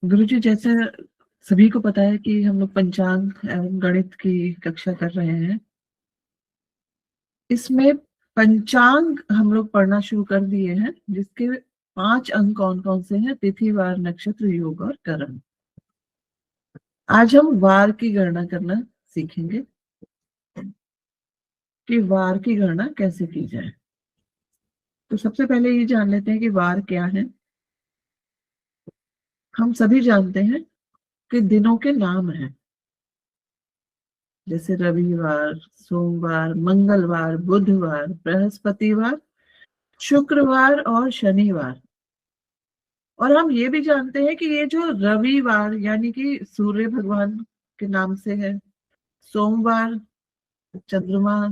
गुरुजी, जैसे सभी को पता है कि हम लोग पंचांग एवं गणित की कक्षा कर रहे हैं। इसमें पंचांग हम लोग पढ़ना शुरू कर दिए हैं, जिसके 5 अंक कौन कौन से हैं? तिथि, वार, नक्षत्र, योग और करण। आज हम वार की गणना करना सीखेंगे कि वार की गणना कैसे की जाए। तो सबसे पहले ये जान लेते हैं कि वार क्या है। हम सभी जानते हैं कि दिनों के नाम हैं, जैसे रविवार, सोमवार, मंगलवार, बुधवार, बृहस्पतिवार, शुक्रवार और शनिवार। और हम ये भी जानते हैं कि ये जो रविवार यानी कि सूर्य भगवान के नाम से है, सोमवार चंद्रमा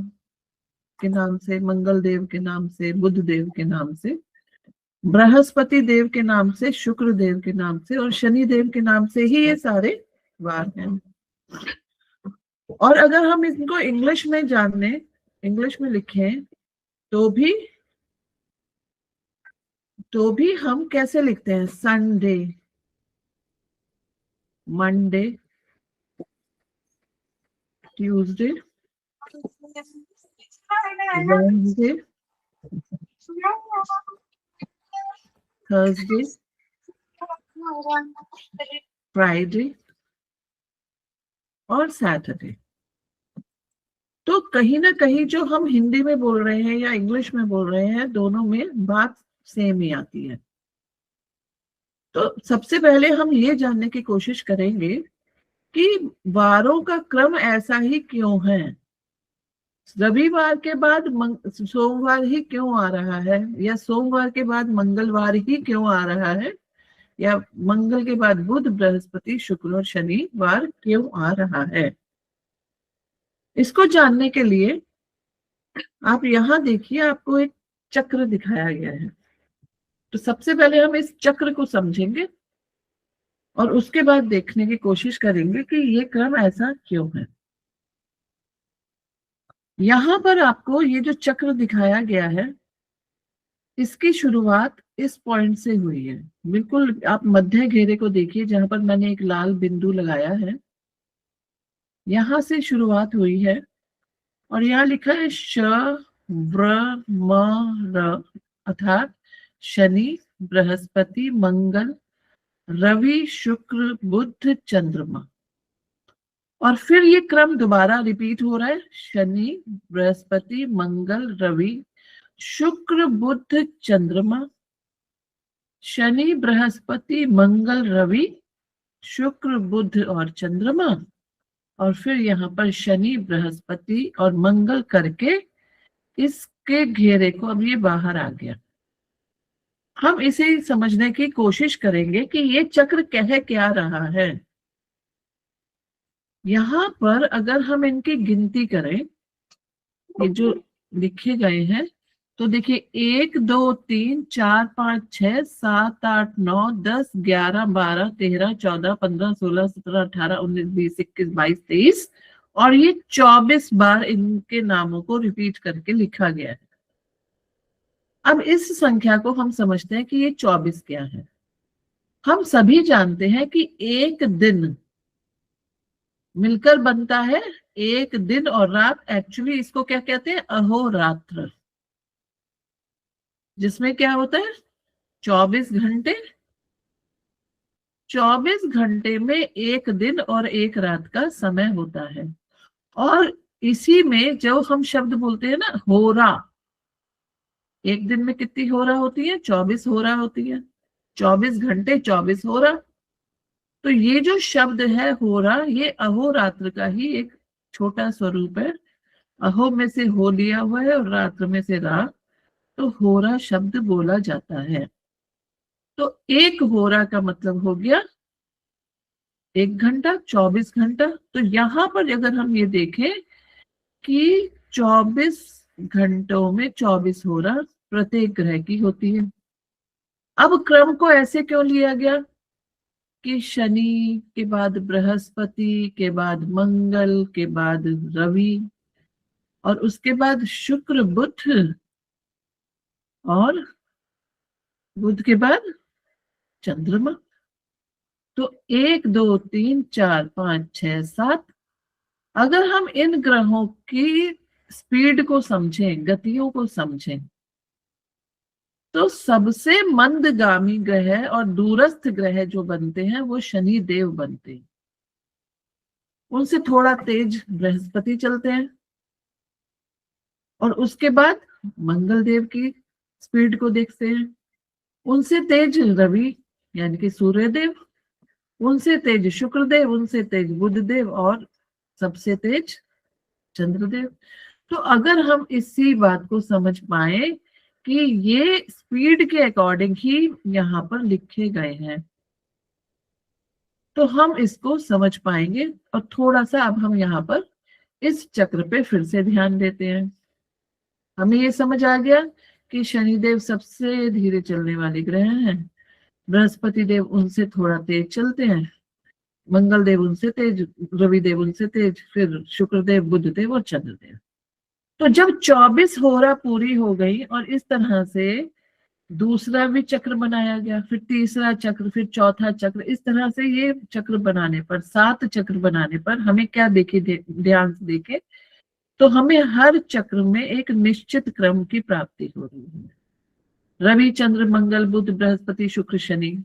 के नाम से, मंगल देव के नाम से, बुध देव के नाम से, बृहस्पति देव के नाम से, शुक्र देव के नाम से और शनि देव के नाम से ही ये सारे वार हैं। और अगर हम इनको इंग्लिश में जाने, इंग्लिश में लिखें तो भी हम कैसे लिखते हैं? Sunday, Monday, Tuesday, Wednesday, Thursday, Friday और सैटरडे। तो कहीं ना कहीं जो हम हिंदी में बोल रहे हैं या इंग्लिश में बोल रहे हैं, दोनों में बात सेम ही आती है। तो सबसे पहले हम ये जानने की कोशिश करेंगे कि वारों का क्रम ऐसा ही क्यों है। रविवार के बाद सोमवार ही क्यों आ रहा है, या सोमवार के बाद मंगलवार ही क्यों आ रहा है, या मंगल के बाद बुध, बृहस्पति, शुक्र और शनिवार क्यों आ रहा है। इसको जानने के लिए आप यहां देखिए, आपको एक चक्र दिखाया गया है। तो सबसे पहले हम इस चक्र को समझेंगे और उसके बाद देखने की कोशिश करेंगे कि ये क्रम ऐसा क्यों है। यहां पर आपको ये जो चक्र दिखाया गया है, इसकी शुरुआत इस पॉइंट से हुई है। बिल्कुल आप मध्य घेरे को देखिए, जहां पर मैंने एक लाल बिंदु लगाया है, यहां से शुरुआत हुई है। और यहाँ लिखा है श व्र म र, अर्थात शनि, बृहस्पति, मंगल, रवि, शुक्र, बुध, चंद्रमा। और फिर ये क्रम दोबारा रिपीट हो रहा है, शनि, बृहस्पति, मंगल, रवि, शुक्र, बुध, चंद्रमा, शनि, बृहस्पति, मंगल, रवि, शुक्र, बुध और चंद्रमा। और फिर यहाँ पर शनि, बृहस्पति और मंगल करके इसके घेरे को अब ये बाहर आ गया। हम इसे समझने की कोशिश करेंगे कि ये चक्र कह क्या रहा है। यहां पर अगर हम इनकी गिनती करें, ये जो लिखे गए हैं, तो देखिए 1 2 3 4 5 6 7 8 9 10 11 12 13 14 15 16 17 18 19 20 21 22 23 और ये 24 बार इनके नामों को रिपीट करके लिखा गया है। अब इस संख्या को हम समझते हैं कि ये 24 क्या है। हम सभी जानते हैं कि एक दिन मिलकर बनता है एक दिन और रात। एक्चुअली इसको क्या कहते हैं? अहोरात्र। जिसमें क्या होता है? 24 घंटे। 24 घंटे में एक दिन और एक रात का समय होता है। और इसी में जो हम शब्द बोलते हैं ना, होरा, एक दिन में कितनी होरा होती है? 24 होरा होती है। 24 घंटे 24 होरा। तो ये जो शब्द है होरा, ये अहोरात्र का ही एक छोटा स्वरूप है। अहो में से हो लिया हुआ है और रात्र में से रा, तो होरा शब्द बोला जाता है। तो एक होरा का मतलब हो गया 1 घंटा, 24 घंटा। तो यहां पर अगर हम ये देखें कि 24 घंटों में 24 होरा प्रत्येक ग्रह की होती है। अब क्रम को ऐसे क्यों लिया गया कि शनि के बाद बृहस्पति के बाद मंगल के बाद रवि और उसके बाद शुक्र, बुध और बुध के बाद चंद्रमा। तो 1 2 3 4 5 6 7, अगर हम इन ग्रहों की स्पीड को समझें, गतियों को समझें, तो सबसे मंदगामी ग्रह और दूरस्थ ग्रह जो बनते हैं वो शनि देव बनते हैं। उनसे थोड़ा तेज बृहस्पति चलते हैं, और उसके बाद मंगल देव की स्पीड को देखते हैं। उनसे तेज रवि यानी कि सूर्य देव, उनसे तेज शुक्रदेव, उनसे तेज बुध देव, और सबसे तेज चंद्रदेव। तो अगर हम इसी बात को समझ पाए कि ये स्पीड के अकॉर्डिंग ही यहाँ पर लिखे गए हैं, तो हम इसको समझ पाएंगे। और थोड़ा सा अब हम यहाँ पर इस चक्र पे फिर से ध्यान देते हैं। हमें ये समझ आ गया कि शनिदेव सबसे धीरे चलने वाले ग्रह हैं, बृहस्पति देव उनसे थोड़ा तेज चलते हैं, मंगल देव उनसे तेज, रवि देव उनसे तेज, फिर शुक्रदेव, बुध देव और चंद्रदेव। तो जब 24 होरा पूरी हो गई और इस तरह से दूसरा भी चक्र बनाया गया, फिर तीसरा चक्र, फिर चौथा चक्र, इस तरह से ये चक्र बनाने पर, 7 चक्र बनाने पर हमें क्या देखे, ध्यान से देखे तो हमें हर चक्र में एक निश्चित क्रम की प्राप्ति हो रही है। रवि चंद्र मंगल बुध बृहस्पति शुक्र शनि,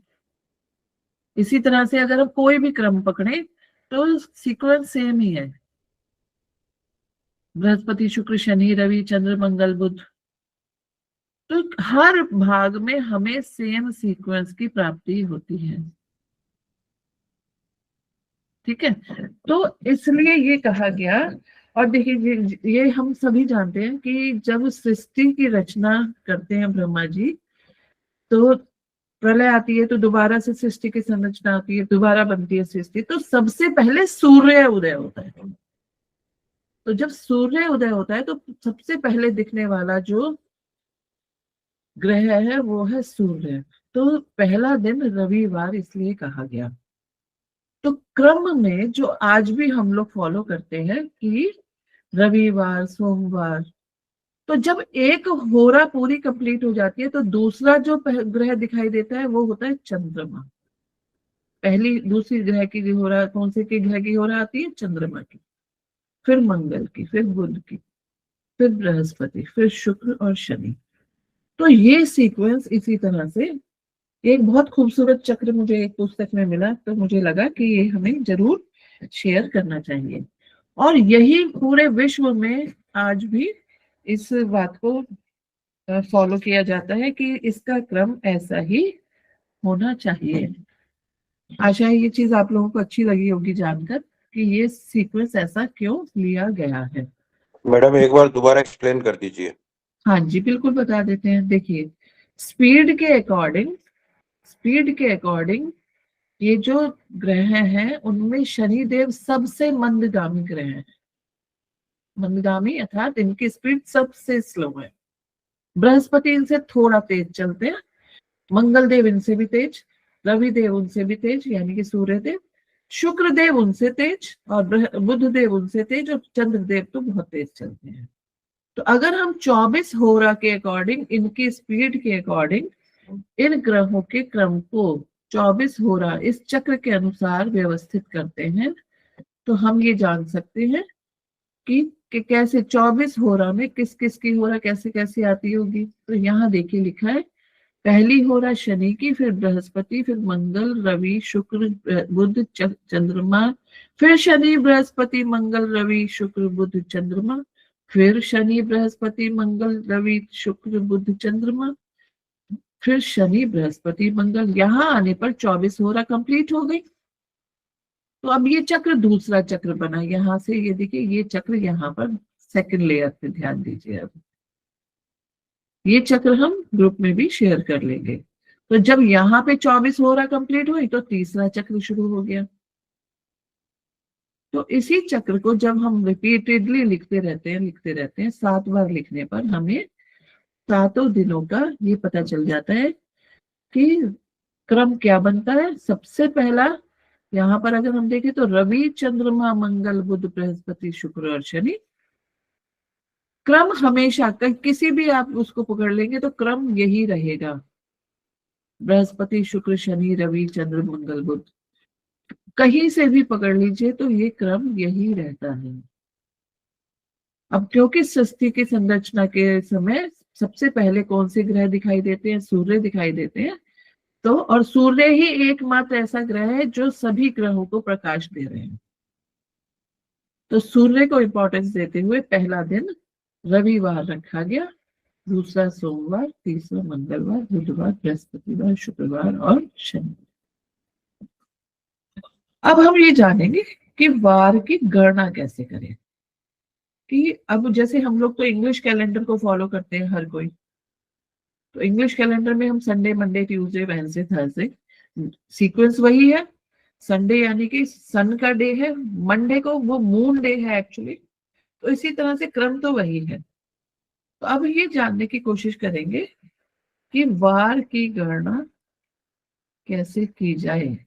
इसी तरह से अगर हम कोई भी क्रम पकड़े तो सीक्वेंस सेम ही है, बृहस्पति शुक्र शनि रवि चंद्र मंगल बुध। तो हर भाग में हमें सेम सीक्वेंस की प्राप्ति होती है। ठीक है, तो इसलिए ये कहा गया। और देखिए ये हम सभी जानते हैं कि जब सृष्टि की रचना करते हैं ब्रह्मा जी, तो प्रलय आती है, तो दोबारा से सृष्टि की संरचना आती है, दोबारा बनती है सृष्टि। तो सबसे पहले सूर्य उदय होता है। तो जब सूर्य उदय होता है तो सबसे पहले दिखने वाला जो ग्रह है वो है सूर्य। तो पहला दिन रविवार इसलिए कहा गया। तो क्रम में जो आज भी हम लोग फॉलो करते हैं कि रविवार सोमवार, तो जब एक होरा पूरी कंप्लीट हो जाती है तो दूसरा जो ग्रह दिखाई देता है वो होता है चंद्रमा। पहली दूसरी ग्रह की होरा, कौन से की ग्रह की होरा आती है? चंद्रमा की, फिर मंगल की, फिर बुध की, फिर बृहस्पति, फिर शुक्र और शनि। तो ये सीक्वेंस इसी तरह से एक बहुत खूबसूरत चक्र मुझे एक पुस्तक में मिला, तो मुझे लगा कि ये हमें जरूर शेयर करना चाहिए। और यही पूरे विश्व में आज भी इस बात को फॉलो किया जाता है कि इसका क्रम ऐसा ही होना चाहिए। आशा है ये चीज आप लोगों को अच्छी लगी होगी जानकर कि ये सीक्वेंस ऐसा क्यों लिया गया है। मैडम एक बार दोबारा एक्सप्लेन कर दीजिए। हाँ जी बिल्कुल बता देते हैं। देखिए स्पीड के अकॉर्डिंग ये जो ग्रह हैं उनमें शनिदेव सबसे मंदगामी ग्रह है। मंदगामी अर्थात इनकी स्पीड सबसे स्लो है। बृहस्पति इनसे थोड़ा तेज चलते हैं, मंगल देव इनसे भी तेज, रवि देव उनसे भी तेज यानी कि सूर्य देव, शुक्र देव उनसे तेज, और बुध देव उनसे तेज, और चंद्र देव तो बहुत तेज चलते हैं। तो अगर हम 24 होरा के अकॉर्डिंग, इनकी स्पीड के अकॉर्डिंग इन ग्रहों के क्रम को 24 होरा इस चक्र के अनुसार व्यवस्थित करते हैं, तो हम ये जान सकते हैं कि कैसे 24 होरा में किस किस की होरा कैसे कैसे आती होगी। तो यहाँ देखिए लिखा है, पहली होरा शनि की, फिर बृहस्पति, फिर मंगल रवि शुक्र बुध चंद्रमा, फिर शनि बृहस्पति मंगल रवि शुक्र बुध चंद्रमा, फिर शनि बृहस्पति मंगल रवि शुक्र बुध चंद्रमा, फिर शनि बृहस्पति मंगल। यहाँ आने पर 24 होरा कंप्लीट हो गई। तो अब ये चक्र दूसरा चक्र बना, यहाँ से ये देखिए ये चक्र यहाँ पर सेकंड लेयर पे ध्यान दीजिए। अब ये चक्र हम ग्रुप में भी शेयर कर लेंगे। तो जब यहाँ पे 24 होरा कंप्लीट हुई तो तीसरा चक्र शुरू हो गया। तो इसी चक्र को जब हम रिपीटेडली लिखते रहते हैं 7 बार लिखने पर हमें 7 दिनों का ये पता चल जाता है कि क्रम क्या बनता है। सबसे पहला यहाँ पर अगर हम देखें तो रवि चंद्रमा मंगल बुध बृहस्पति शुक्र और शनि, क्रम हमेशा किसी भी आप उसको पकड़ लेंगे तो क्रम यही रहेगा, बृहस्पति शुक्र शनि रवि चंद्र मंगल बुध। कहीं से भी पकड़ लीजिए तो ये क्रम यही रहता है। अब क्योंकि सृष्टि की संरचना के समय सबसे पहले कौन से ग्रह दिखाई देते हैं? सूर्य दिखाई देते हैं। तो और सूर्य ही एकमात्र ऐसा ग्रह है जो सभी ग्रहों को प्रकाश दे रहे हैं। तो सूर्य को इंपॉर्टेंस देते हुए पहला दिन रविवार रखा गया, दूसरा सोमवार, तीसरा मंगलवार, बुधवार, बृहस्पतिवार, शुक्रवार और शनिवार। अब हम ये जानेंगे कि वार की गणना कैसे करें। कि अब जैसे हम लोग तो इंग्लिश कैलेंडर को फॉलो करते हैं हर कोई, तो इंग्लिश कैलेंडर में हम Sunday, Monday, Tuesday, Wednesday, Thursday, sequence वही है। संडे यानी कि सन का डे है, मंडे को वो मून डे है एक्चुअली, तो इसी तरह से क्रम तो वही है। तो अब ये जानने की कोशिश करेंगे कि वार की गणना कैसे की जाए।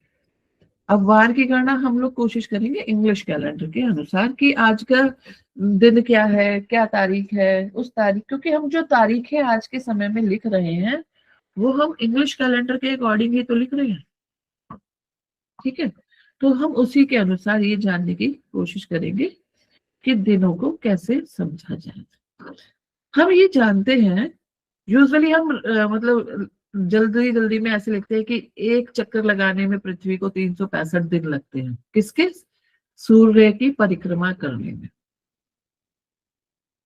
अब वार की गणना हम लोग कोशिश करेंगे इंग्लिश कैलेंडर के अनुसार कि आज का दिन क्या है, क्या तारीख है, उस तारीख, क्योंकि हम जो तारीखें आज के समय में लिख रहे हैं वो हम इंग्लिश कैलेंडर के अकॉर्डिंग ही तो लिख रहे हैं। ठीक है, तो हम उसी के अनुसार ये जानने की कोशिश करेंगे कि दिनों को कैसे समझा जाए। हम ये जानते हैं, यूजुअली हम मतलब जल्दी जल्दी में ऐसे लिखते हैं कि एक चक्कर लगाने में पृथ्वी को 365 दिन लगते हैं। किसके? सूर्य की परिक्रमा करने में।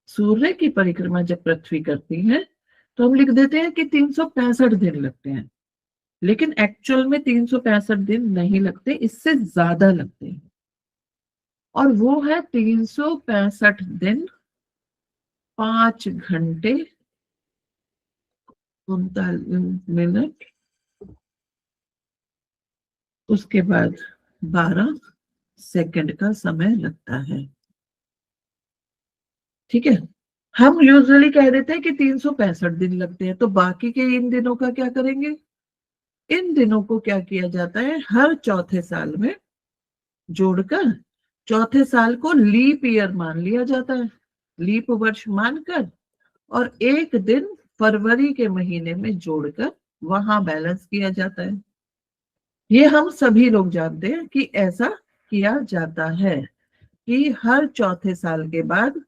सूर्य की परिक्रमा जब पृथ्वी करती है तो हम लिख देते हैं कि 365 दिन लगते हैं, लेकिन एक्चुअल में 365 दिन नहीं लगते, इससे ज्यादा लगते हैं। और वो है 365 दिन 5 घंटे 39 मिनट, उसके बाद 12 सेकंड का समय लगता है। ठीक है, हम यूजुअली कह देते हैं कि 365 दिन लगते हैं, तो बाकी के इन दिनों का क्या करेंगे? इन दिनों को क्या किया जाता है, हर चौथे साल में जोड़कर चौथे साल को लीप ईयर मान लिया जाता है, लीप वर्ष मानकर, और एक दिन फरवरी के महीने में जोड़कर वहां बैलेंस किया जाता है। ये हम सभी लोग जानते हैं कि ऐसा किया जाता है कि हर चौथे साल के बाद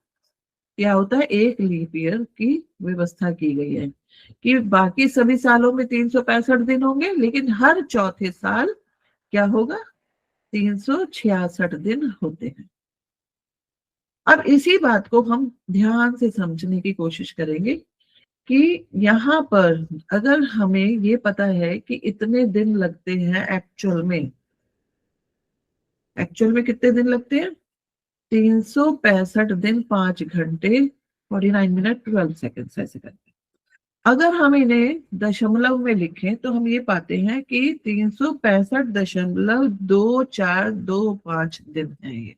क्या होता है, एक लीप ईयर की व्यवस्था की गई है कि बाकी सभी सालों में 365 दिन होंगे, लेकिन हर चौथे साल क्या होगा, 366 दिन होते हैं। अब इसी बात को हम ध्यान से समझने की कोशिश करेंगे कि यहाँ पर अगर हमें ये पता है कि इतने दिन लगते हैं एक्चुअल में कितने दिन लगते हैं, 365 दिन 5 घंटे 49 मिनट 12 सेकंड ऐसे करके। अगर हम इन्हें दशमलव में लिखें तो हम ये पाते हैं कि 365.2425 दिन है ये।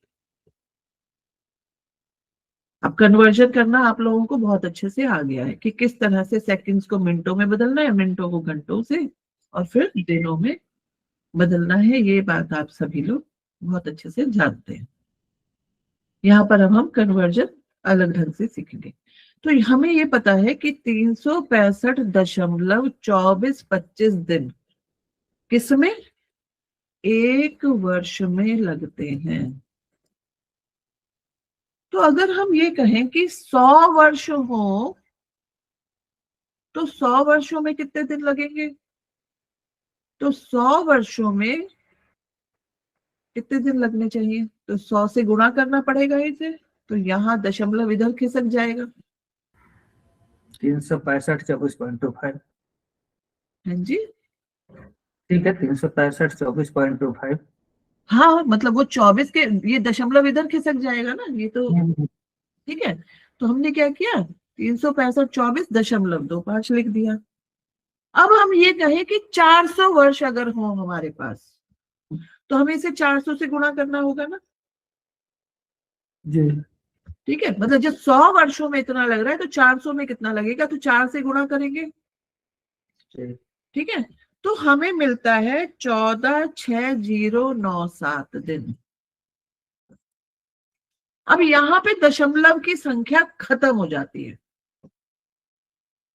अब कन्वर्जन करना आप लोगों को बहुत अच्छे से आ गया है कि किस तरह से सेकंड्स को मिनटों में बदलना है, मिनटों को घंटों से, और फिर दिनों में बदलना है। ये बात आप सभी लोग बहुत अच्छे से जानते हैं। यहाँ पर अब हम कन्वर्जन अलग ढंग से सीखेंगे। तो हमें ये पता है कि 365.2425 दिन किसमें, एक वर्ष में लगते हैं। तो अगर हम ये कहें कि 100 वर्ष हो तो 100 वर्षों में कितने दिन लगेंगे, तो 100 वर्षों में कितने दिन लगने चाहिए, तो 100 से गुणा करना पड़ेगा इसे, तो यहाँ दशमलव इधर खिसक जाएगा। 365 24.25। हाँ जी, ठीक है, 365 24.25। हाँ मतलब वो 24 के, ये दशमलव इधर खिसक जाएगा ना, ये तो ठीक है। तो हमने क्या किया, 365.24.25 लिख दिया। अब हम ये कहें कि 400 वर्ष अगर हो हमारे पास, तो हमें इसे 400 से गुणा करना होगा ना। जी। ठीक है, मतलब जब 100 वर्षों में इतना लग रहा है तो 400 में कितना लगेगा, तो 4 से गुणा करेंगे। ठीक है, तो हमें मिलता है 146097 दिन। अब यहाँ पे दशमलव की संख्या खत्म हो जाती है।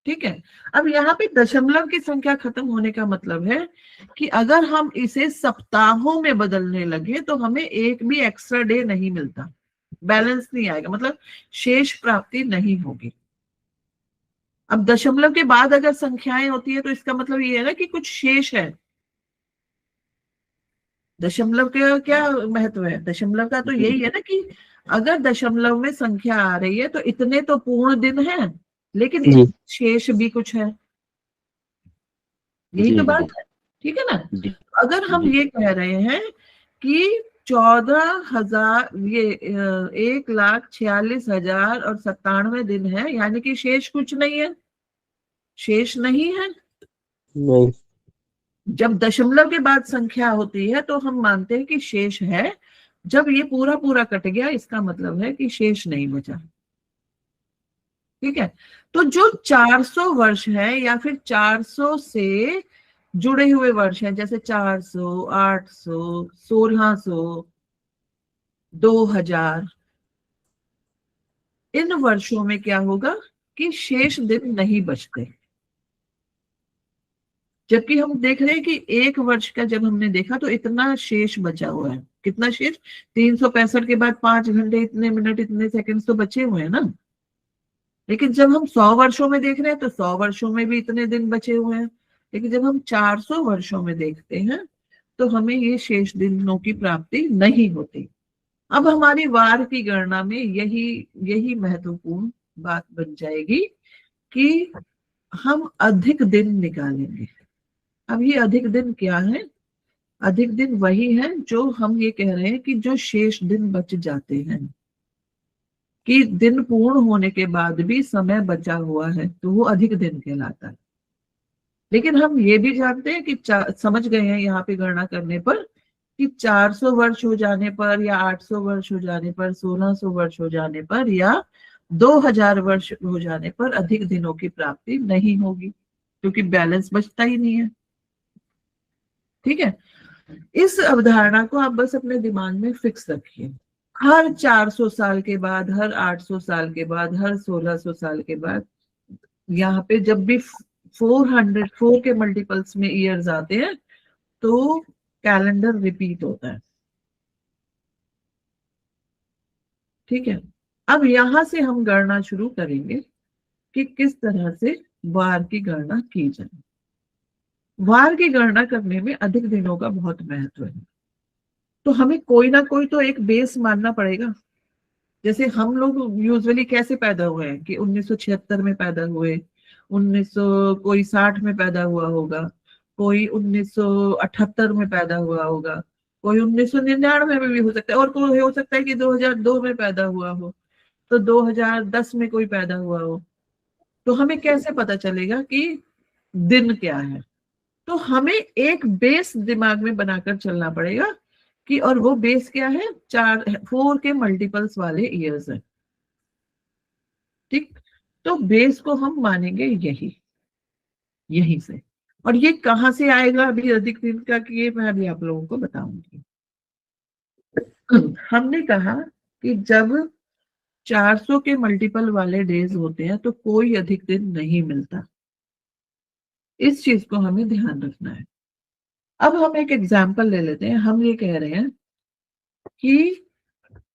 ठीक है। अब यहाँ पे दशमलव की संख्या खत्म होने का मतलब है कि अगर हम इसे सप्ताहों में बदलने लगे तो हमें एक भी एक्स्ट्रा डे नहीं मिलता, बैलेंस नहीं आएगा, मतलब शेष प्राप्ति नहीं होगी। अब दशमलव के बाद अगर संख्याएं होती है तो इसका मतलब ये है ना कि कुछ शेष है। दशमलव का क्या महत्व है? दशमलव का तो यही है ना कि अगर दशमलव में संख्या आ रही है तो इतने तो पूर्ण दिन है, लेकिन जी शेष भी कुछ है, यही जी तो जी बात है। ठीक है ना? जी अगर हम जी ये कह रहे हैं कि 14,000 ये 1,46,000 और 97 दिन है, यानी कि शेष कुछ नहीं है, शेष नहीं है। नहीं जब दशमलव के बाद संख्या होती है तो हम मानते हैं कि शेष है। जब ये पूरा पूरा कट गया इसका मतलब है कि शेष नहीं बचा। ठीक है। तो जो 400 वर्ष है या फिर 400 से जुड़े हुए वर्ष हैं, जैसे 400, 800, 1600, 2000, इन वर्षों में क्या होगा कि शेष दिन नहीं बचते। जबकि हम देख रहे हैं कि एक वर्ष का जब हमने देखा तो इतना शेष बचा हुआ है। कितना शेष? 365 के बाद 5 घंटे, इतने मिनट, इतने सेकंड्स तो बचे हुए हैं ना। लेकिन जब हम 100 वर्षों में देख रहे हैं तो 100 वर्षों में भी इतने दिन बचे हुए हैं। लेकिन जब हम 400 वर्षों में देखते हैं तो हमें ये शेष दिनों की प्राप्ति नहीं होती। अब हमारी वार की गणना में यही यही महत्वपूर्ण बात बन जाएगी कि हम अधिक दिन निकालेंगे। अब ये अधिक दिन क्या है? अधिक दिन वही है जो हम ये कह रहे हैं कि जो शेष दिन बच जाते हैं, कि दिन पूर्ण होने के बाद भी समय बचा हुआ है, तो वो अधिक दिन कहलाता है। लेकिन हम ये भी जानते हैं कि समझ गए हैं यहाँ पे गणना करने पर कि 400 वर्ष हो जाने पर या 800 वर्ष हो जाने पर, 1600 वर्ष हो जाने पर या 2000 वर्ष हो जाने पर अधिक दिनों की प्राप्ति नहीं होगी, क्योंकि बैलेंस बचता ही नहीं है। ठीक है। इस अवधारणा को आप बस अपने दिमाग में फिक्स रखिए। हर 400 साल के बाद, हर 800 साल के बाद, हर 1600 साल के बाद, यहाँ पे जब भी 404 के मल्टीपल्स में ईयर्स आते हैं तो कैलेंडर रिपीट होता है। ठीक है। अब यहां से हम गणना शुरू करेंगे कि किस तरह से वार की गणना की जाए। वार की गणना करने में अधिक दिनों का बहुत महत्व है। तो हमें कोई ना कोई तो एक बेस मानना पड़ेगा। जैसे हम लोग यूजुअली कैसे पैदा हुए हैं कि 1976 में पैदा हुए, 1900 कोई 60 में पैदा हुआ होगा, कोई 1978 में पैदा हुआ होगा, कोई 1999 में भी हो सकता है, और कोई हो सकता है कि 2002 में पैदा हुआ हो, तो 2010 में कोई पैदा हुआ हो। तो हमें कैसे पता चलेगा कि दिन क्या है? तो हमें एक बेस दिमाग में बनाकर चलना पड़ेगा कि, और वो बेस क्या है? 4 के मल्टीपल्स वाले ईयर्स है। ठीक। तो बेस को हम मानेंगे यहीं से। और ये कहां से आएगा अभी अधिक दिन का, कि ये मैं अभी आप लोगों को बताऊंगी। हमने कहा कि जब 400 के मल्टीपल वाले डेज होते हैं तो कोई अधिक दिन नहीं मिलता। इस चीज को हमें ध्यान रखना है। अब हम एक एग्जाम्पल ले लेते हैं। हम ये कह रहे हैं कि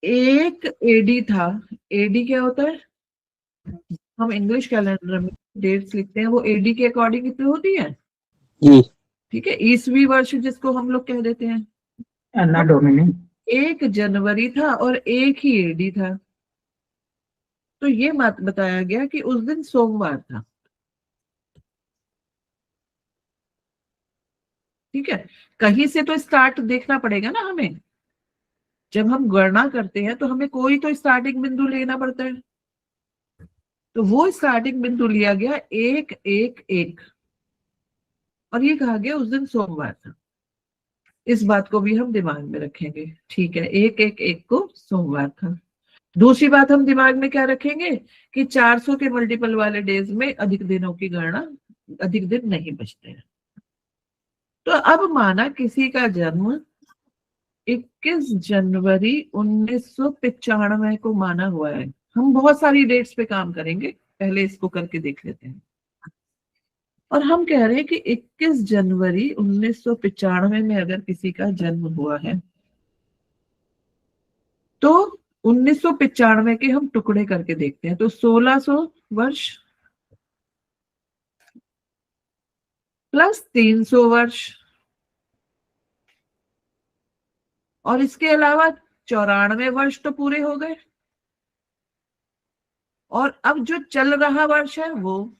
एक एडी था। एडी क्या होता है? हम इंग्लिश कैलेंडर में डेट्स लिखते हैं, वो एडी के अकॉर्डिंग कितनी होती है? जी ठीक है। ईसवी वर्ष जिसको हम लोग कह देते हैं। अन्ना डोमिनी 1 जनवरी था और एक ही एडी था। तो ये मत बताया गया कि उस दिन सोमवार था। ठीक है। कहीं से तो स्टार्ट देखना पड़ेगा ना हमें। जब हम गणना करते हैं तो हमें कोई तो स्टार्टिंग बिंदु लेना पड़ता है। तो वो स्टार्टिंग बिंदु लिया गया 111 और ये कहा गया उस दिन सोमवार था। इस बात को भी हम दिमाग में रखेंगे। ठीक है। 111 को सोमवार था। दूसरी बात हम दिमाग में क्या रखेंगे कि 400 के मल्टीपल वाले डेज में अधिक दिनों की गणना, अधिक दिन नहीं बचते हैं। तो अब माना किसी का जन्म 21 जनवरी 1995 को माना हुआ है। हम बहुत सारी डेट्स पे काम करेंगे, पहले इसको करके देख लेते हैं। और हम कह रहे हैं कि 21 जनवरी 1995 में अगर किसी का जन्म हुआ है तो 1995 के हम टुकड़े करके देखते हैं, तो 1600 वर्ष प्लस 300 वर्ष, और इसके अलावा 94 वर्ष तो पूरे हो गए। और अब जो चल रहा वर्ष है वो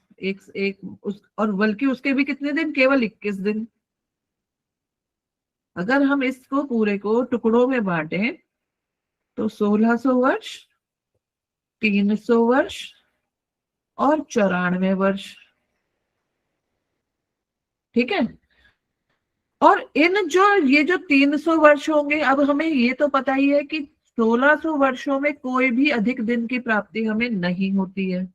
और बल्कि उसके भी कितने दिन, केवल 21 दिन। अगर हम इसको पूरे को टुकड़ों में बांटे तो 1600 वर्ष, 300 वर्ष और 94 वर्ष, ठीक है। और इन ये जो 300 वर्ष होंगे, अब हमें ये तो पता ही है कि 1600 वर्षों में कोई भी अधिक दिन की प्राप्ति हमें नहीं होती है।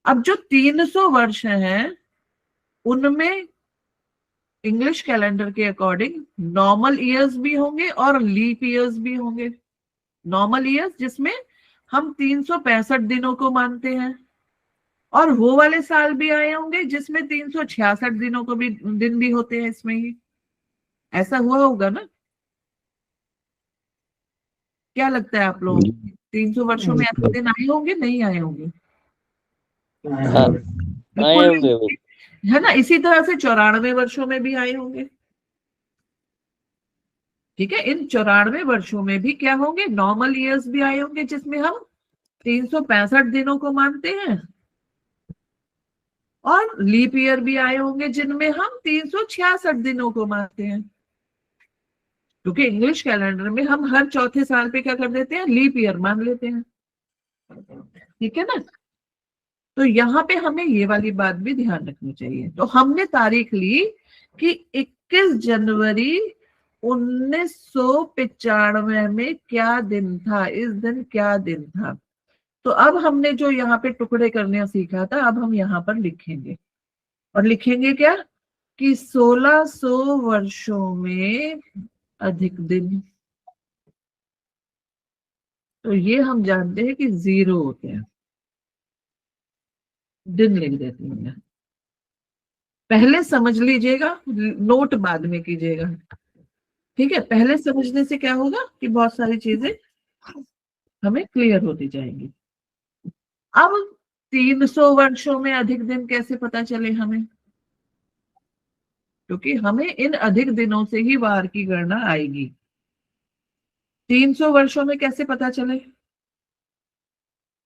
अब जो 300 वर्ष हैं उनमें इंग्लिश कैलेंडर के अकॉर्डिंग नॉर्मल ईयर्स भी होंगे और लीप ईयर्स भी होंगे। नॉर्मल ईयर्स जिसमें हम 365 दिनों को मानते हैं, और वो वाले साल भी आए होंगे जिसमें 366 दिनों को भी दिन भी होते हैं इसमें ही। ऐसा हुआ होगा ना? क्या लगता है आप लोगों को? 300 वर्षों में ऐसे दिन आए होंगे, नहीं आए होंगे? हाँ, आए बिल्कुल होंगे वो। है ना। इसी तरह से 94 वर्षों में भी आए होंगे, ठीक है। इन 94 वर्षों में भी क्या होंगे, नॉर्मल ईयर्स भी आए होंगे जिसमें हम 365 दिनों को मानते हैं, और लीप ईयर भी आए होंगे जिनमें हम 366 दिनों को मानते हैं। क्योंकि इंग्लिश कैलेंडर में हम हर चौथे साल पे क्या कर देते हैं, लीप ईयर मान लेते हैं, ठीक है ना। तो यहाँ पे हमें ये वाली बात भी ध्यान रखनी चाहिए। तो हमने तारीख ली कि 21 जनवरी 1995 में क्या दिन था, इस दिन क्या दिन था। तो अब हमने जो यहाँ पे टुकड़े करने सीखा था, अब हम यहाँ पर लिखेंगे, और लिखेंगे क्या कि 1600 वर्षों में अधिक दिन। तो ये हम जानते हैं कि 0 होते हैं, दिन लिख देते हैं। पहले समझ लीजिएगा, नोट बाद में कीजिएगा, ठीक है। पहले समझने से क्या होगा कि बहुत सारी चीजें हमें क्लियर होती जाएंगी। अब 300 वर्षों में अधिक दिन कैसे पता चले हमें, क्योंकि हमें इन अधिक दिनों से ही वार की गणना आएगी। 300 वर्षों में कैसे पता चले?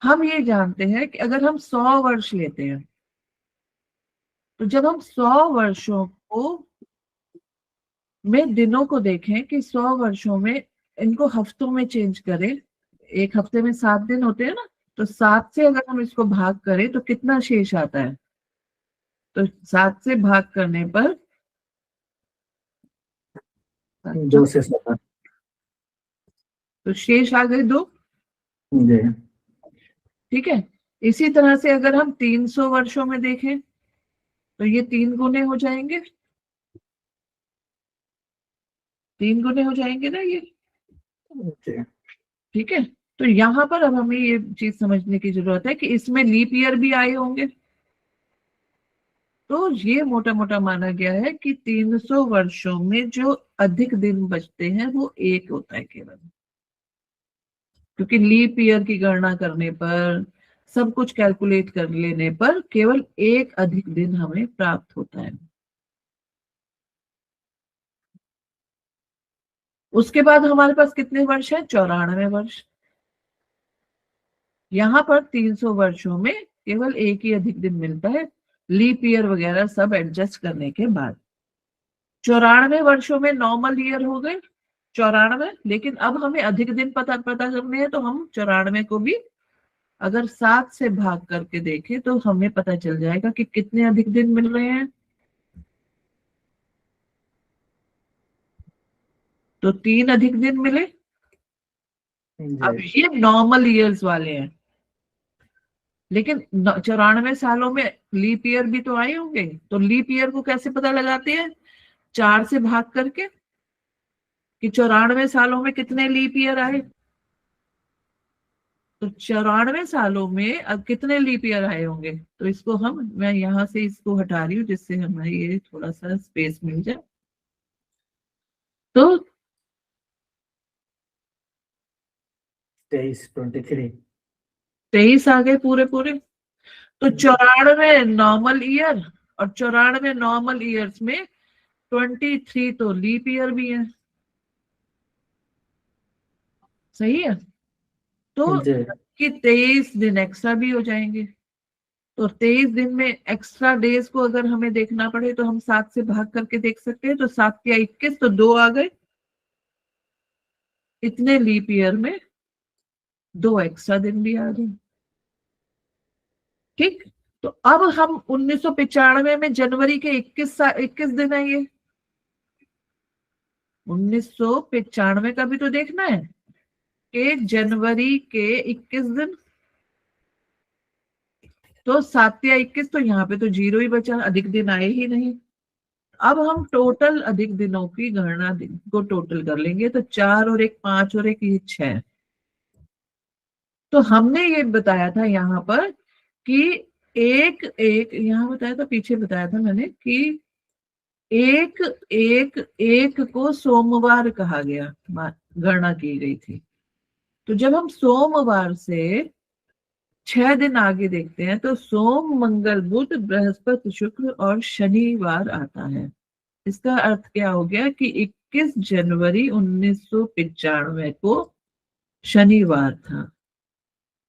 हम ये जानते हैं कि अगर हम 100 वर्ष लेते हैं, तो जब हम 100 वर्षों को में दिनों को देखें कि 100 वर्षों में इनको हफ्तों में चेंज करें, एक हफ्ते में 7 दिन होते हैं ना, तो 7 से अगर हम इसको भाग करें तो कितना शेष आता है? तो 7 से भाग करने पर 2 से 7 तो शेष आ गए 2, जी। ठीक है। इसी तरह से अगर हम 300 वर्षों में देखें तो ये 3 गुने हो जाएंगे, 3 गुने हो जाएंगे ना ये, जी। ठीक है। तो यहाँ पर अब हमें ये चीज समझने की जरूरत है कि इसमें लीप ईयर भी आए होंगे। तो ये मोटा मोटा माना गया है कि 300 वर्षों में जो अधिक दिन बचते हैं वो 1 होता है केवल, क्योंकि लीप ईयर की गणना करने पर, सब कुछ कैलकुलेट कर लेने पर केवल 1 अधिक दिन हमें प्राप्त होता है। उसके बाद हमारे पास कितने वर्ष है? 94 वर्ष। यहाँ पर 300 वर्षों में केवल 1 ही अधिक दिन मिलता है, लीप ईयर वगैरह सब एडजस्ट करने के बाद। 94 वर्षों में नॉर्मल ईयर हो गए 94, लेकिन अब हमें अधिक दिन पता करने हैं, तो हम 94 को भी अगर 7 से भाग करके देखें तो हमें पता चल जाएगा कि कितने अधिक दिन मिल रहे हैं। तो 3 अधिक दिन मिले। अब जी। ये नॉर्मल ईयर्स वाले हैं, लेकिन 94 सालों में लीप ईयर भी तो आए होंगे। तो लीप ईयर को कैसे पता लगाते हैं? 4 से भाग करके, कि 94 सालों में कितने लीप ईयर आए। तो 94 सालों में अब कितने लीप ईयर आए होंगे? तो इसको मैं यहां से इसको हटा रही हूँ जिससे हमें ये थोड़ा सा स्पेस मिल जाए। तो 23 आ गए पूरे पूरे। तो 94 नॉर्मल ईयर, और 94 नॉर्मल ईयर्स में 23 तो लीप ईयर भी है। सही है। तो जी कि 23 दिन एक्स्ट्रा भी हो जाएंगे। तो 23 दिन में एक्स्ट्रा डेज को अगर हमें देखना पड़े तो हम 7 से भाग करके देख सकते हैं। तो 7 या 21, तो 2 आ गए। इतने लीप ईयर में 2 एक्स्ट्रा दिन भी आ गए। ठीक। तो अब हम 1995 में जनवरी के 21 दिन है ये। 1995 का भी तो देखना है कि जनवरी के 21 दिन। तो 7 या 21, तो यहाँ पे तो 0 ही बचा, अधिक दिन आए ही नहीं। अब हम टोटल अधिक दिनों की गणना को टोटल कर लेंगे। तो 4 और 1 5 और 1 ये 6। तो हमने ये बताया था यहाँ पर कि एक एक यहाँ बताया था, पीछे बताया था मैंने कि एक एक एक को सोमवार कहा गया, गणना की गई थी। तो जब हम सोमवार से 6 दिन आगे देखते हैं तो सोम मंगल बुध बृहस्पति शुक्र और शनिवार आता है। इसका अर्थ क्या हो गया कि 21 जनवरी 1995 को शनिवार था।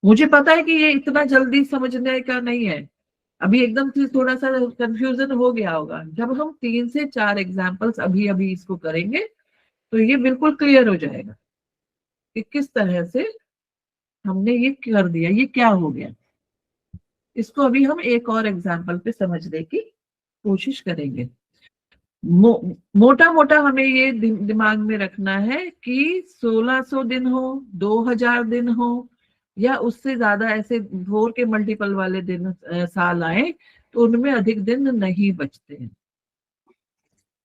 मुझे पता है कि ये इतना जल्दी समझने का नहीं है, अभी एकदम से थोड़ा सा कंफ्यूजन हो गया होगा। जब हम 3 से 4 एग्जाम्पल्स अभी अभी इसको करेंगे तो ये बिल्कुल क्लियर हो जाएगा कि किस तरह से हमने ये कर दिया, ये क्या हो गया। इसको अभी हम एक और एग्जाम्पल पे समझने की कोशिश करेंगे। मोटा मोटा हमें ये दिमाग में रखना है कि 1600 दिन हो, 2000 दिन हो, या उससे ज्यादा ऐसे भोर के मल्टीपल वाले दिन साल आए तो उनमें अधिक दिन नहीं बचते हैं।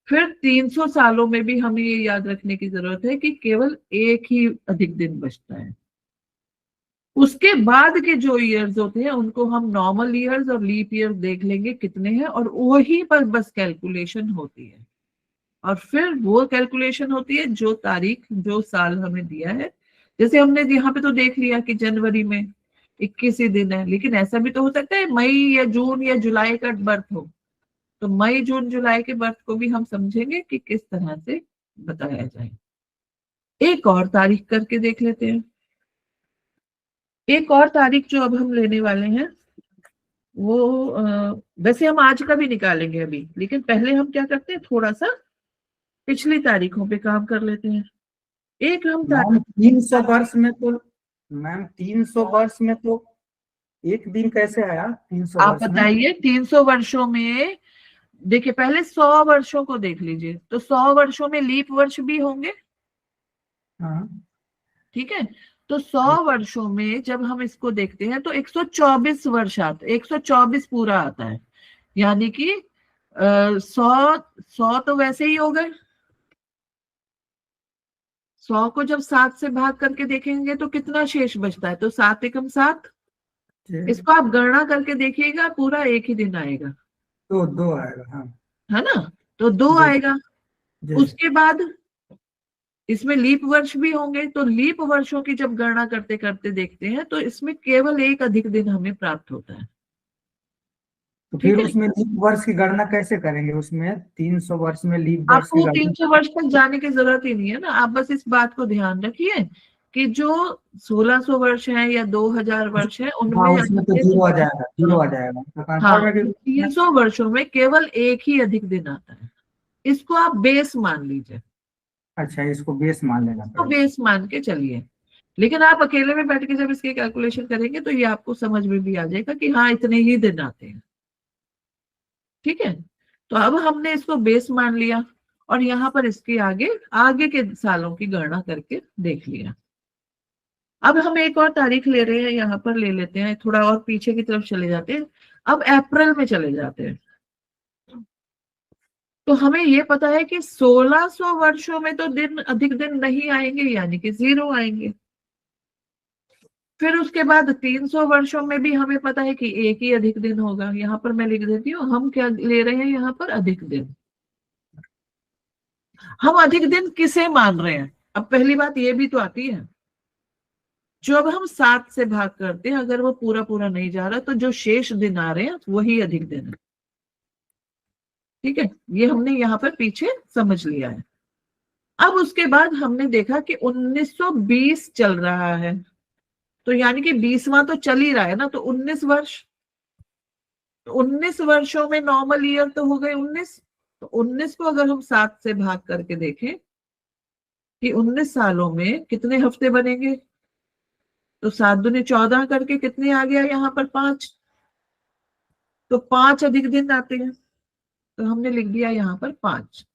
फिर 300 सालों में भी हमें ये याद रखने की जरूरत है कि केवल एक ही अधिक दिन बचता है। उसके बाद के जो ईयर्स होते हैं उनको हम नॉर्मल ईयर्स और लीप ईयर देख लेंगे कितने हैं, और वही पर बस कैलकुलेशन होती है। और फिर वो कैलकुलेशन होती है जो तारीख, जो साल हमें दिया है। जैसे हमने यहाँ पे तो देख लिया कि जनवरी में 21 ही दिन है, लेकिन ऐसा भी तो हो सकता है मई या जून या जुलाई का बर्थ हो। तो मई जून जुलाई के बर्थ को भी हम समझेंगे कि किस तरह से बताया जाए। एक और तारीख करके देख लेते हैं। एक और तारीख जो अब हम लेने वाले हैं वो वैसे हम आज का भी निकालेंगे अभी, लेकिन पहले हम क्या करते हैं, थोड़ा सा पिछली तारीखों पे काम कर लेते हैं। एक हम मैम 300 वर्ष में तो, मैम 300 वर्ष में तो एक दिन कैसे आया 300 आप वर्ष में? बताइए 300 वर्षों में, देखिए पहले 100 वर्षों को देख लीजिए। तो 100 वर्षों में लीप वर्ष भी होंगे। हाँ ठीक है। तो 100 वर्षों में जब हम इसको देखते हैं तो 124 वर्ष आता है, 124 पूरा आता है। यानी कि 100 तो वैसे ही हो गए। 100 को जब 7 से भाग करके देखेंगे तो कितना शेष बचता है? तो 7 एकम 7। जी। इसको आप गणना करके देखिएगा, पूरा एक ही दिन आएगा। तो 2 आएगा। हाँ है ना? तो 2 जी आएगा। जी। उसके बाद इसमें लीप वर्ष भी होंगे। तो लीप वर्षों की जब गणना करते करते देखते हैं तो इसमें केवल एक अधिक दिन हमें प्राप्त होता है। तो ठीक फिर है। उसमें लीप वर्ष की गणना कैसे करेंगे? उसमें 300 वर्ष में लीप वर्ष की आपको गणना? 300 वर्ष तक जाने की जरूरत ही नहीं है ना। आप बस इस बात को ध्यान रखिए कि जो 1600 वर्ष है या 2000 वर्ष है हाँ उनमें उसमें तो जीरो आ जाएगा, जीरो आ जाएगा। तो हाँ, कंफर्म है कि 300 वर्षों में केवल एक ही अधिक दिन आता है। इसको आप बेस मान लीजिए, अच्छा इसको बेस मान लेना इसको पड़ेगा। बेस मान के चलिए। लेकिन आप अकेले में बैठ के जब इसकी कैलकुलेशन करेंगे तो ये आपको समझ में भी आ जाएगा कि हाँ इतने ही दिन आते हैं। ठीक है। तो अब हमने इसको बेस मान लिया और यहाँ पर इसके आगे आगे के सालों की गणना करके देख लिया। अब हम एक और तारीख ले रहे हैं, यहाँ पर ले लेते हैं, थोड़ा और पीछे की तरफ चले जाते हैं। अब अप्रैल में चले जाते हैं। तो हमें ये पता है कि 1600 वर्षों में तो दिन अधिक दिन नहीं आएंगे, यानी कि 0 आएंगे। फिर उसके बाद 300 वर्षों में भी हमें पता है कि एक ही अधिक दिन होगा। यहाँ पर मैं लिख देती हूँ, हम क्या ले रहे हैं यहाँ पर, अधिक दिन। हम अधिक दिन किसे मान रहे हैं? अब पहली बात ये भी तो आती है, जो अब हम 7 से भाग करते हैं, अगर वो पूरा पूरा नहीं जा रहा तो जो शेष दिन आ रहे हैं वही अधिक दिन है। ठीक है, ये हमने यहाँ पर पीछे समझ लिया है। अब उसके बाद हमने देखा कि 1920 चल रहा है, तो यानी कि 20वां तो चल ही रहा है ना, तो 19 वर्ष, तो 19 वर्षों में नॉर्मल ईयर तो हो गए 19। तो 19 को अगर हम 7 से भाग करके देखें कि 19 सालों में कितने हफ्ते बनेंगे, तो 7 दूनी 14 करके कितने आ गया यहाँ पर 5, तो 5 अधिक दिन आते हैं। तो हमने लिख दिया यहाँ पर 5,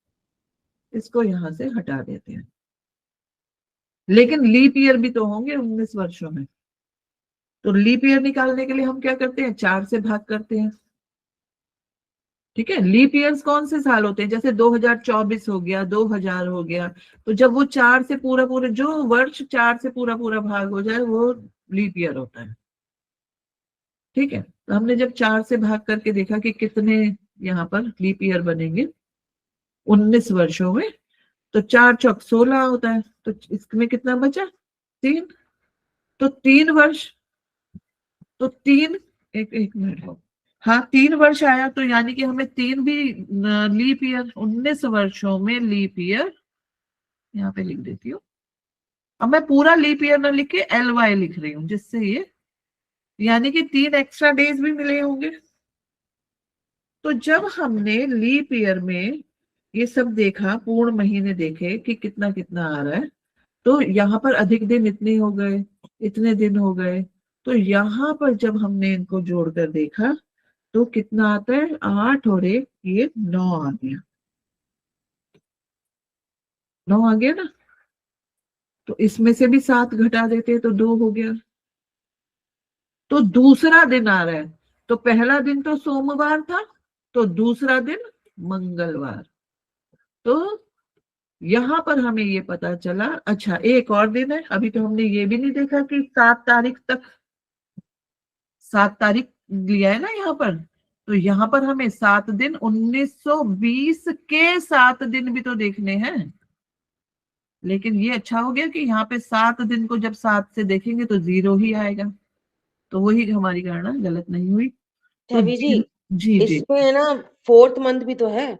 इसको यहां से हटा देते हैं। लेकिन लीप ईयर भी तो होंगे 19 वर्षों में, तो लीप ईयर निकालने के लिए हम क्या करते हैं, 4 से भाग करते हैं। ठीक है, लीप ईयर्स कौन से साल होते हैं, जैसे 2024 हो गया, 2000 हो गया, तो जब वो 4 से पूरा पूरा, जो वर्ष 4 से पूरा पूरा भाग हो जाए वो लीप ईयर होता है। ठीक है, तो हमने जब 4 से भाग करके देखा कि कितने यहाँ पर लीप ईयर बनेंगे 19 वर्षों में, तो 4 चौक 16 होता है, तो इसमें कितना बचा, 3, तो 3 वर्ष, तो 3, एक मिनट, हाँ 3 वर्ष आया, तो यानी कि हमें 3 भी लीप ईयर, 19 वर्षों में लीप ईयर यहाँ पे लिख देती हूँ। अब मैं पूरा लीप ईयर ना लिख के LY लिख रही हूँ, जिससे ये यानी कि 3 एक्स्ट्रा डेज भी मिले होंगे। तो जब हमने लीप ईयर में ये सब देखा, पूर्ण महीने देखे कि कितना कितना आ रहा है, तो यहाँ पर अधिक दिन इतने हो गए, इतने दिन हो गए, तो यहाँ पर जब हमने इनको जोड़कर देखा तो कितना आता है, 8 और 1 ये 9 आ गया, 9 आ गया ना। तो इसमें से भी 7 घटा देते हैं तो 2 हो गया। तो दूसरा दिन आ रहा है, तो पहला दिन तो सोमवार था, तो दूसरा दिन मंगलवार। तो यहां पर हमें ये पता चला, अच्छा एक और दिन है, अभी तो हमने ये भी नहीं देखा कि 7 तारीख तक, 7 तारीख लिया है ना यहाँ पर, तो यहाँ पर हमें 7 दिन 1920 के 7 दिन भी तो देखने हैं। लेकिन ये अच्छा हो गया कि यहाँ पे 7 दिन को जब 7 से देखेंगे तो 0 ही आएगा, तो वही हमारी गणना गलत नहीं हुई। तो छवि जी, जी जी, इसमें है ना 4th मंथ भी तो है,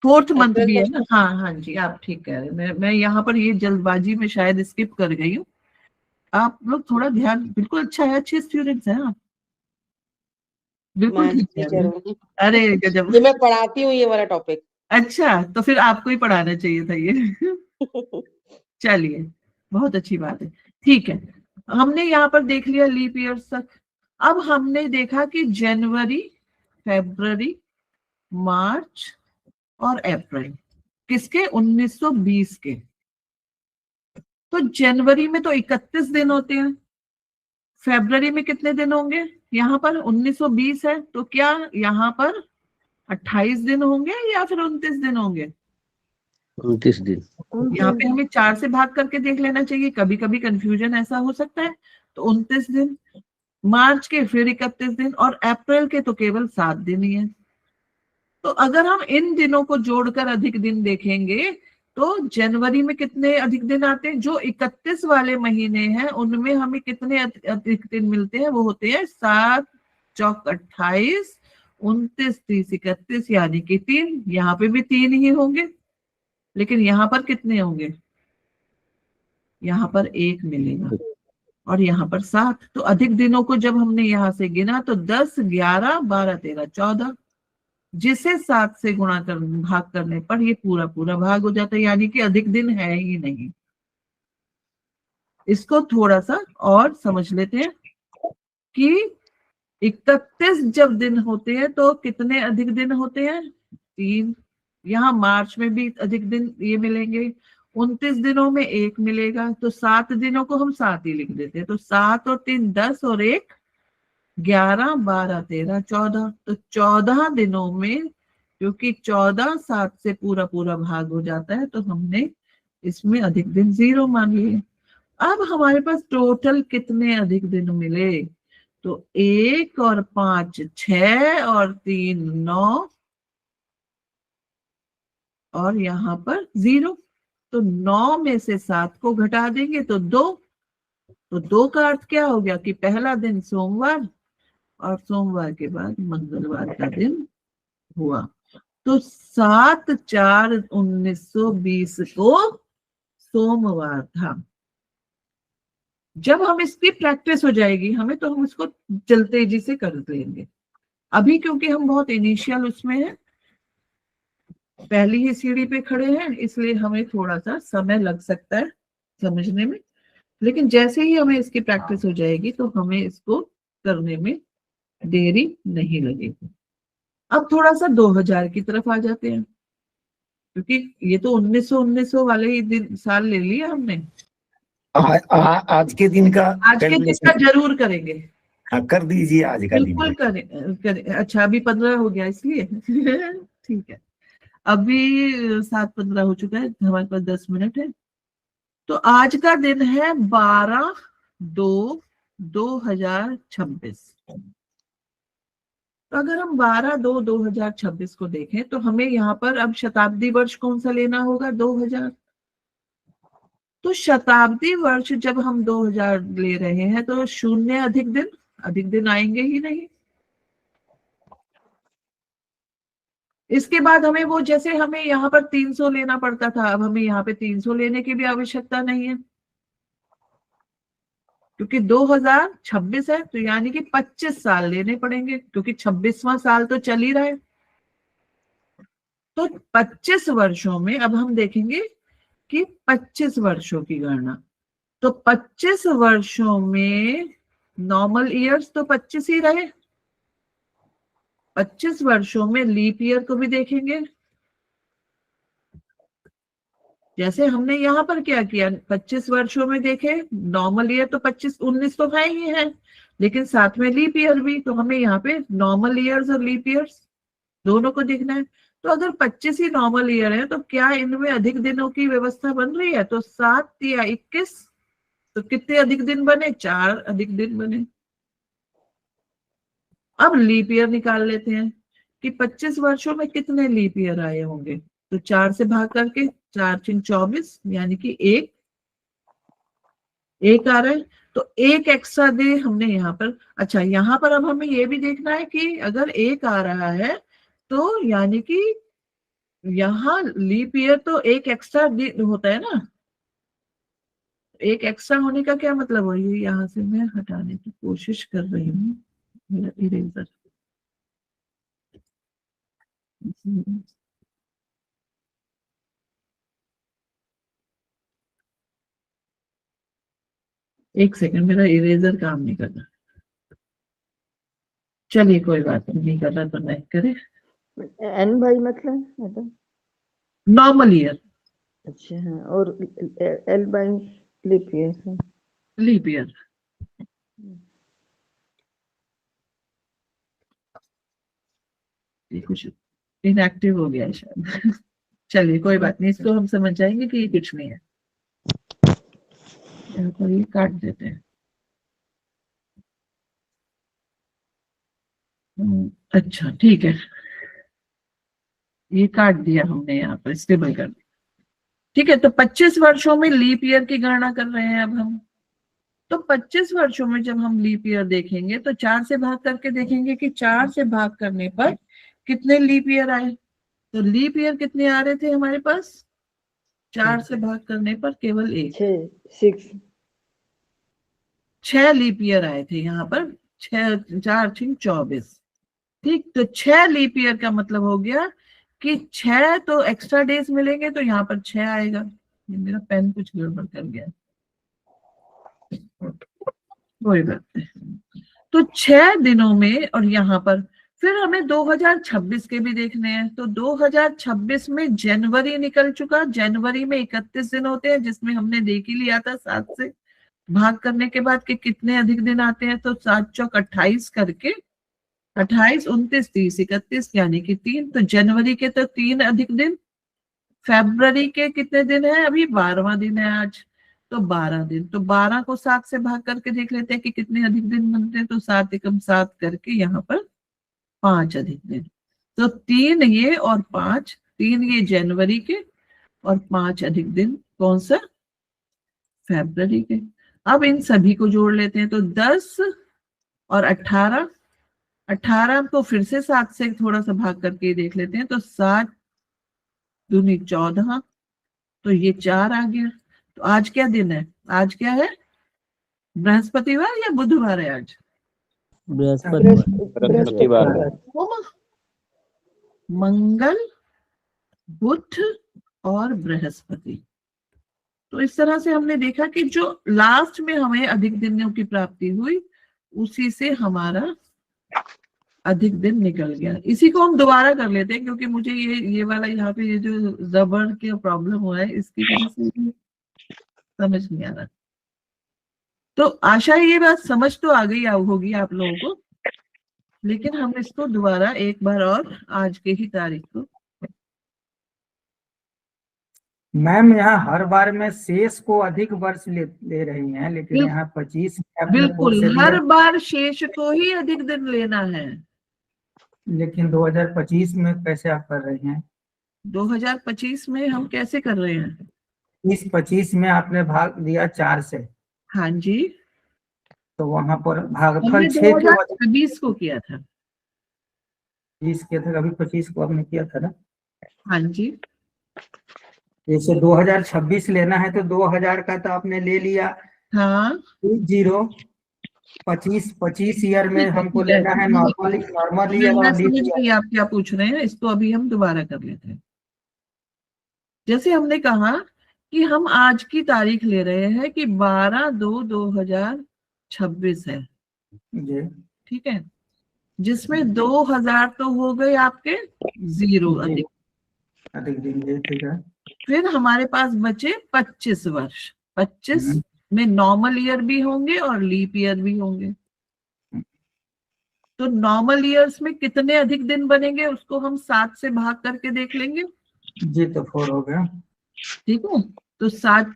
4th मंथ अप्रैल भी है का। ना, हाँ हाँ जी, आप ठीक कह रहे हैं। मैं यहाँ पर ये जल्दबाजी में शायद स्किप कर गई हूँ। आप लोग थोड़ा ध्यान, बिल्कुल अच्छा है, अच्छे स्टूडेंट्स हैं आप, बिल्कुल मैथ्स ठीक कह रहे टीचर हैं। हूँ, अरे गजब, ये मैं पढ़ाती हूँ ये वाला टॉपिक। अच्छा तो फिर आपको ही पढ़ाना चाहिए था ये। चलिए, बहुत अच्छी बात है। ठीक है, हमने यहाँ पर देख लिया लीप ईयर्स तक। अब हमने देखा कि जनवरी, फरवरी, मार्च और अप्रैल किसके, 1920 के। तो जनवरी में तो 31 दिन होते हैं, फरवरी में कितने दिन होंगे, यहाँ पर 1920 है तो क्या यहाँ पर 28 दिन होंगे या फिर 29 दिन होंगे? 29 दिन। यहाँ पे हमें 4 से भाग करके देख लेना चाहिए, कभी कभी कंफ्यूजन ऐसा हो सकता है। तो 29 दिन, मार्च के फिर 31 दिन, और अप्रैल के तो केवल 7 दिन ही है। तो अगर हम इन दिनों को जोड़कर अधिक दिन देखेंगे तो जनवरी में कितने अधिक दिन आते हैं, जो 31 वाले महीने हैं उनमें हमें कितने अधिक दिन मिलते हैं, वो होते हैं 7 चौक 28, 29 30 31, यानी कि 3। यहाँ पे भी 3 ही होंगे, लेकिन यहाँ पर कितने होंगे, यहाँ पर 1 मिलेगा और यहाँ पर 7। तो अधिक दिनों को जब हमने यहाँ से गिना तो 10 11 12 13 14, जिसे 7 से गुणा कर भाग करने पर ये पूरा पूरा भाग हो जाता है, यानी कि अधिक दिन है ही नहीं। इसको थोड़ा सा और समझ लेते हैं कि 31 जब दिन होते हैं तो कितने अधिक दिन होते हैं, 3। यहाँ मार्च में भी अधिक दिन ये मिलेंगे, 29 दिनों में 1 मिलेगा, तो 7 दिनों को हम 7 ही लिख देते हैं। तो 7 और 3 10 और 1 11 12 13 14, तो 14 दिनों में, क्योंकि 14 7 से पूरा पूरा भाग हो जाता है, तो हमने इसमें अधिक दिन 0 मान लिए। अब हमारे पास टोटल कितने अधिक दिन मिले, तो 1 और 5 6 और 3 9 और यहाँ पर 0। तो 9 में से 7 को घटा देंगे तो 2। तो 2 का अर्थ क्या हो गया कि पहला दिन सोमवार और सोमवार के बाद मंगलवार का दिन हुआ। तो 7/4/1920 को सोमवार था। जब हम इसकी प्रैक्टिस हो जाएगी हमें, तो हम इसको तेजी से कर लेंगे। अभी क्योंकि हम बहुत इनिशियल उसमें हैं, पहली ही सीढ़ी पे खड़े हैं, इसलिए हमें थोड़ा सा समय लग सकता है समझने में, लेकिन जैसे ही हमें इसकी प्रैक्टिस हो जाएगी तो हमें इसको करने में देरी नहीं लगेगी। अब थोड़ा सा 2000 की तरफ आ जाते हैं, क्योंकि ये तो 1900 वाले ही दिन साल ले लिया हमने। आज के दिन का आज के दिन का जरूर करेंगे। हाँ, कर दीजिए आज का दिन। बिल्कुल करें। अच्छा, अभी 15 हो गया इसलिए ठीक है। अभी 7:15 हो चुका है, हमारे पास 10 मिनट है। तो आज का दिन है 12/2/2026। तो अगर हम 12/2/2026 को देखें तो हमें यहाँ पर अब शताब्दी वर्ष कौन सा लेना होगा, 2000। तो शताब्दी वर्ष जब हम 2000 ले रहे हैं तो शून्य अधिक दिन आएंगे ही नहीं। इसके बाद हमें वो, जैसे हमें यहाँ पर 300 लेना पड़ता था, अब हमें यहाँ पे 300 लेने की भी आवश्यकता नहीं है, क्योंकि 2026 है, तो यानी कि 25 साल लेने पड़ेंगे, क्योंकि 26वां साल तो चल ही रहा है। तो 25 वर्षों में अब हम देखेंगे कि 25 वर्षों की गणना। तो 25 वर्षों में नॉर्मल ईयर्स तो 25 ही रहे। 25 वर्षों में लीप ईयर को भी देखेंगे, जैसे हमने यहाँ पर क्या किया, 25 वर्षों में देखे नॉर्मल ईयर तो 19 तो है ही है, लेकिन साथ में लीप ईयर भी, तो हमें यहाँ पे नॉर्मल ईयर्स और लीप ईयर्स दोनों को देखना है। तो अगर 25 ही नॉर्मल ईयर है तो क्या इनमें अधिक दिनों की व्यवस्था बन रही है, तो 7 या 21, तो कितने अधिक दिन बने, 4 अधिक दिन बने। अब लीप ईयर निकाल लेते हैं कि 25 वर्षों में कितने लीप ईयर आए होंगे, तो 4 से भाग करके 4×3 24, यानी कि एक आ रहा है, तो एक एक्स्ट्रा डे हमने यहाँ पर। अच्छा, यहाँ पर अब हमें ये भी देखना है कि अगर एक आ रहा है तो यानी कि यहाँ लीप ईयर तो एक एक्स्ट्रा होता है ना। एक एक्स्ट्रा होने का क्या मतलब हो, ये यहाँ से मैं हटाने की कोशिश कर रही हूँ, मेरा इरेजर। एक सेकंड, मेरा इरेजर काम नहीं कर रहा। चलिए कोई बात नहीं कर रहा तो नहीं करे। एन बाई मतलब मैडम नॉर्मल ईयर, अच्छा हाँ, और L by leap year. Leap year. ये कुछ इनएक्टिव हो गया है शायद चलिए कोई बात नहीं, इसको हम समझ जाएंगे कि ये कुछ नहीं है। यहाँ पर ये काट देते हैं। अच्छा ठीक है, ये काट दिया हमने, यहाँ पर स्टेबल कर दिया। ठीक है, तो 25 वर्षों में लीप ईयर की गणना कर रहे हैं अब हम। तो 25 वर्षों में जब हम लीप ईयर देखेंगे तो 4 से भाग करके देखेंगे कि 4 से भाग करने पर कितने लीप ईयर आए। तो लीप ईयर कितने आ रहे थे हमारे पास, 4 से भाग करने पर केवल 6 लीप ईयर आए थे यहाँ पर। 4×4 24। ठीक, तो 6 लीप ईयर का मतलब हो गया कि 6 तो एक्स्ट्रा डेज मिलेंगे, तो यहाँ पर 6 आएगा। ये मेरा पेन कुछ गड़बड़ कर गया, कोई बात नहीं। तो 6 दिनों में, और यहाँ पर फिर हमें 2026 के भी देखने हैं। तो 2026 में जनवरी निकल चुका, जनवरी में 31 दिन होते हैं, जिसमें हमने देख ही लिया था 7 से भाग करने के बाद कि कितने अधिक दिन आते हैं। तो 7×4 28 करके 28, 29, 30, 31 यानी कि 3। तो जनवरी के तो 3 अधिक दिन, फरवरी के कितने दिन है, अभी 12वां दिन है आज। तो 12 दिन। तो 12 को 7 से भाग करके देख लेते हैं कि कितने अधिक दिन बनते हैं। तो 7 एकम 7 करके यहाँ पर 5 अधिक दिन। तो 3 ये और 5, 3 ये जनवरी के और 5 अधिक दिन कौन सा, फरवरी के। अब इन सभी को जोड़ लेते हैं। तो 10 और 18, 18 को फिर से 7 से थोड़ा सा भाग करके देख लेते हैं। तो 7 दूनी 14, तो ये 4 आ गया। तो आज क्या दिन है, आज क्या है, बृहस्पतिवार या बुधवार है आज? बृहस्पतिवार। मंगल, बुध और बृहस्पति। तो इस तरह से हमने देखा कि जो लास्ट में हमें अधिक दिनों की प्राप्ति हुई उसी से हमारा अधिक दिन निकल गया। इसी को हम दोबारा कर लेते हैं क्योंकि मुझे ये वाला यहाँ पे ये जो जबर के प्रॉब्लम हुआ है इसकी वजह से समझ नहीं आ रहा। तो आशा ये बात समझ तो आ गई होगी आप लोगों को, लेकिन हम इसको दोबारा एक बार और आज के ही तारीख को। मैम यहाँ हर बार में शेष को अधिक वर्ष ले रही हैं, लेकिन यहाँ 25 बिल्कुल हर बार शेष को ही अधिक दिन लेना है। लेकिन 2025 में कैसे आप कर रही हैं? 2025 में हम कैसे कर रहे हैं? इस 25 में आपने भाग दिया 4 से, हाँ जी, तो वहां पर भागफल हमने 6 के 2026 को किया था। 20 के थे, अभी 25 को आपने किया था ना? हाँ जी, जैसे 2026 लेना है तो 2000 का तो आपने ले लिया। हाँ 25 ईयर में हमको लेना है नॉर्मल ईयर मैं और समझ लीप गई आप क्या पूछ रहे हैं। इसको अभी हम दोबारा कर लेते हैं। जैसे हमने कहा कि हम आज की तारीख ले रहे हैं कि 12/2/2026 है, जी ठीक है, जिसमें 2000 तो हो गए आपके 0 अधिक दिन, जी ठीक है। फिर हमारे पास बचे 25 वर्ष। 25 में नॉर्मल ईयर भी होंगे और लीप ईयर भी होंगे। तो नॉर्मल ईयर्स में कितने अधिक दिन बनेंगे उसको हम 7 से भाग करके देख लेंगे। जी तो 4 हो गया, ठीक है, तो 7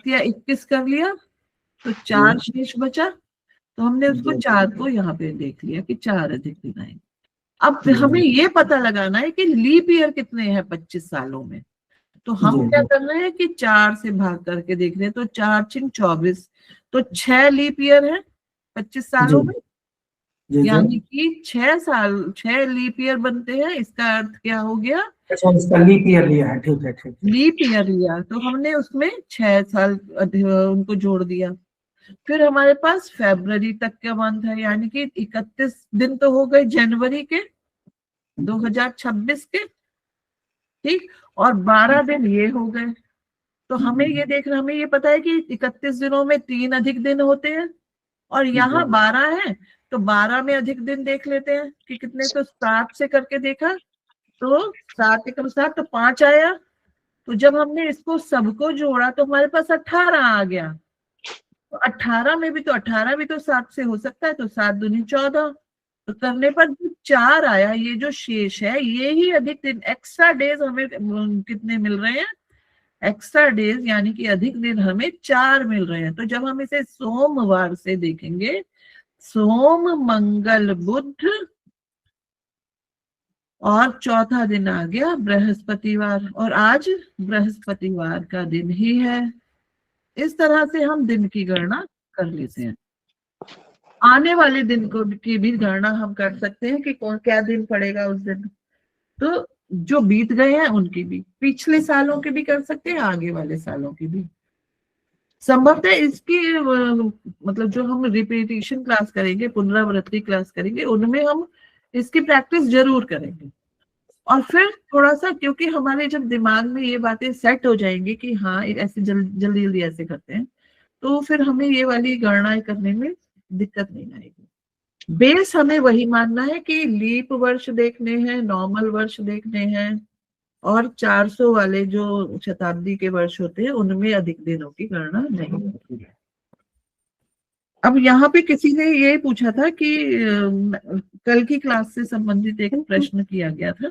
या 21 कर लिया, तो 4 शेष बचा। तो हमने उसको 4 को यहाँ पे देख लिया कि 4 अधिक दिन आएंगे। अब हमें ये पता लगाना है कि लीप ईयर कितने हैं 25 सालों में। तो हम क्या कर रहे हैं कि 4 से भाग करके देख रहे हैं। तो 4 × 24, तो 6 लीप ईयर है 25 सालों में, यानी कि 6 लीप ईयर बनते हैं। इसका अर्थ क्या हो गया, अच्छा इसका लीप ईयर लिया है, ठीक है ठीक है। लीप ईयर लिया तो हमने उसमें 6 साल उनको जोड़ दिया। फिर हमारे पास फरवरी तक का मंथ है, यानी कि 31 दिन तो हो गए जनवरी के 2026 के, ठीक, और 12 दिन ये हो गए। तो हमें ये देखना, हमें ये पता है कि 31 दिनों में 3 अधिक दिन होते हैं और यहाँ 12 है, तो 12 में अधिक दिन देख लेते हैं कि कितने। तो 7 से करके देखा तो 7 एकम 7 तो 5 आया। तो जब हमने इसको सबको जोड़ा तो हमारे पास 18 आ गया। तो 18 में भी तो 18 भी तो 7 से हो सकता है, तो 7 दूनी 14। तो करने पर जो 4 आया, ये जो शेष है ये ही अधिक दिन, एक्स्ट्रा डेज हमें कितने मिल रहे हैं, एक्स्ट्रा डेज यानी कि अधिक दिन हमें 4 मिल रहे हैं। तो जब हम इसे सोमवार से देखेंगे, सोम मंगल बुध और चौथा दिन आ गया बृहस्पतिवार, और आज बृहस्पतिवार का दिन ही है। इस तरह से हम दिन की गणना कर लेते हैं। आने वाले दिन को की भी गणना हम कर सकते हैं कि कौन क्या दिन पड़ेगा उस दिन। तो जो बीत गए हैं उनकी भी, पिछले सालों के भी कर सकते हैं, आगे वाले सालों की भी संभवतः। इसकी मतलब जो हम रिपीटिशन क्लास करेंगे, पुनरावृत्ति क्लास करेंगे, उनमें हम इसकी प्रैक्टिस जरूर करेंगे। और फिर थोड़ा सा, क्योंकि हमारे जब दिमाग में ये बातें सेट हो जाएंगी कि हाँ ऐसे जल्दी जल्दी ऐसे करते हैं, तो फिर हमें ये वाली गणनाएं करने में दिक्कत नहीं आएगी। बेस हमें वही मानना है कि लीप वर्ष देखने हैं, नॉर्मल वर्ष देखने हैं, और 400 वाले जो शताब्दी के वर्ष होते हैं उनमें अधिक दिनों की गणना नहीं होती है। अब यहाँ पे किसी ने ये पूछा था कि कल की क्लास से संबंधित एक प्रश्न किया गया था,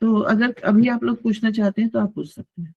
तो अगर अभी आप लोग पूछना चाहते हैं तो आप पूछ सकते हैं।